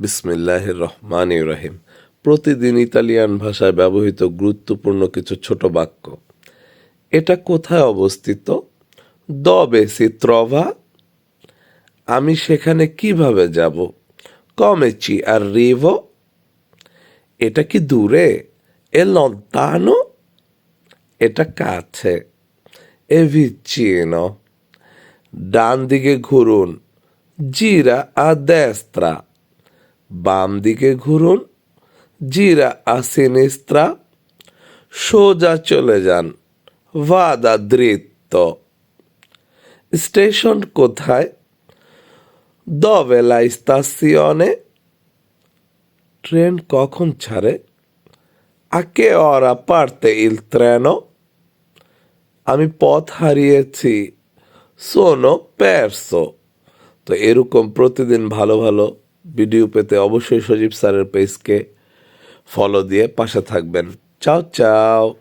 বিসমিল্লাহির রহমানির রহিম। প্রতিদিন ইতালিয়ান ভাষায় ব্যবহৃত গুরুত্বপূর্ণ কিছু ছোট বাক্য। এটা কোথায় অবস্থিত? দবে সি ট্রভা? আমি সেখানে কিভাবে যাব? কমে চি আররিভো? এটা কি দূরে? এ লন্তানো? এটা কাছে। এ ভিচিনো। ডান দিকে ঘুরুন, জিরা আ দেস্ত্রা। বাম দিকে ঘুরুন, জিরা আ সিনিস্ত্রা। সোজা চলে যান, ভাদা দৃত্ত। স্টেশন কোথায়? দove la stazione? ট্রেন কখন ছাড়ে? A che ora parte il treno? আমি পথ হারিয়েছি, sono perso। তো এরকম প্রতিদিন ভালো ভালো ভিডিও পেতে অবশ্যই সজীব স্যারের পেজকে ফলো দিয়ে পাশে থাকবেন। চাও চাও।